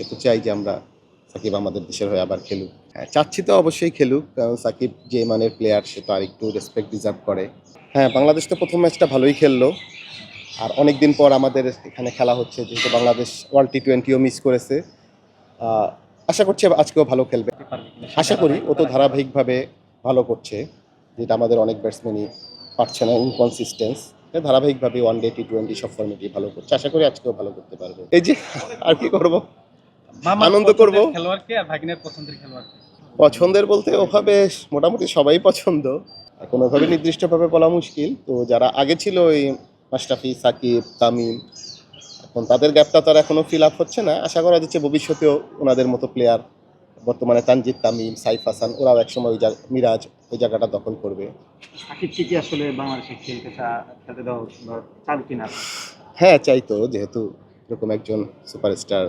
সে তো চাই যে আমরা সাকিব আমাদের দেশের হয়ে আবার খেলুক। হ্যাঁ, চাচ্ছি তো অবশ্যই খেলুক, কারণ সাকিব যে মানের প্লেয়ার সে তো আরেকটু রেসপেক্ট ডিজার্ভ করে। হ্যাঁ, বাংলাদেশ তো প্রথম ম্যাচটা ভালোই খেললো, আর অনেকদিন পর আমাদের এখানে খেলা হচ্ছে, যেহেতু বাংলাদেশ ওয়ার্ল্ড টি-20ও মিস করেছে। আহ, আশা করছি আজকেও ভালো খেলবে। আশা করি ও তো ধারাবাহিকভাবে ভালো করছে, যেটা আমাদের অনেক ব্যাটসম্যানই পারছে না, ইনকনসিস্টেন্স। ধারাবাহিকভাবে ওয়ান ডে টি-20 সব ফর্মেটেই ভালো করছে, আশা করি আজকেও ভালো করতে পারবে। এই যে আর কি করব, আনন্দ করব। খেলোয়াড়কে আর ভাগিনের পছন্দের খেলোয়াড়কে পছন্দের বলতে ওভাবে মোটামুটি সবাই পছন্দ, কোনোভাবে নির্দিষ্টভাবে বলা মুশকিল। তো যারা আগে ছিল ওই মাশরাফি, সাকিব, তামিম, এখন তাদের গ্যাপটা তো আর এখনো ফিল আপ হচ্ছে না। আশা করা যাচ্ছে ভবিষ্যতেও ওনাদের মতো প্লেয়ার, বর্তমানে তানজিদ তামিম, সাইফ হাসান, ওরাও একসময় মিরাজ ওই জায়গাটা দখল করবে। সাকিবকে কি আসলে বাংলাদেশে খেলতে দেওয়া চান কিনা? হ্যাঁ, চাইতো, যেহেতু এরকম একজন সুপারস্টার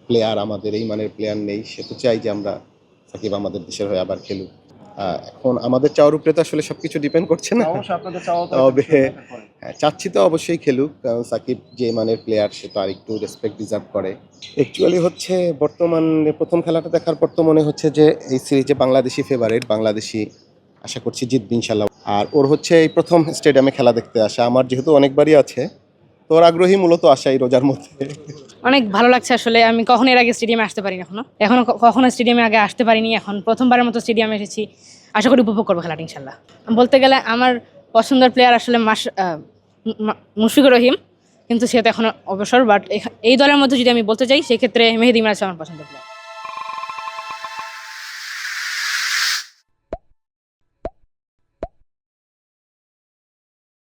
প্লেয়ার, আমাদের এই মানের প্লেয়ার নেই, সে তো চাই যে আমরা সাকিব আমাদের দেশের হয়ে আবার খেলুক। এখন আমাদের চাওয়ার উপরে তো আসলে সবকিছু ডিপেন্ড করছে না। অবশ্যই আপনাদের চাওয়া তো তবে একটা বিষয় করে। হ্যাঁ, চাচ্ছি তো অবশ্যই খেলুক, কারণ সাকিব যে মানের প্লেয়ার সে তো আরেকটু রেসপেক্ট ডিজার্ভ করে। অ্যাকচুয়ালি হচ্ছে বর্তমানে প্রথম খেলাটা দেখার পর তো মনে হচ্ছে যে এই সিরিজে বাংলাদেশি ফেভারিট, বাংলাদেশি আশা করছি জিতবে ইনশাল্লাহ। আর ওর হচ্ছে এই প্রথম স্টেডিয়ামে খেলা দেখতে আসা, আমার যেহেতু অনেকবারই আছে, তো ওর আগ্রহী মূলত আসা এই রোজার মধ্যে। অনেক ভালো লাগছে আসলে। আমি কখনো এর আগে স্টেডিয়ামে আসতে পারিনি, এখনো কখনো স্টেডিয়ামে আগে আসতে পারিনি, এখন প্রথমবারের মতো স্টেডিয়ামে এসেছি। আশা করি উপভোগ করবো খেলাটা ইনশাল্লাহ। বলতে গেলে আমার পছন্দের প্লেয়ার আসলে মুশফিকুর রহিম, কিন্তু সে তো এখনো অবসর। বাট এই দলের মধ্যে যদি আমি বলতে চাই, সেক্ষেত্রে মেহেদী মিরাজ আমার পছন্দের প্লেয়ার।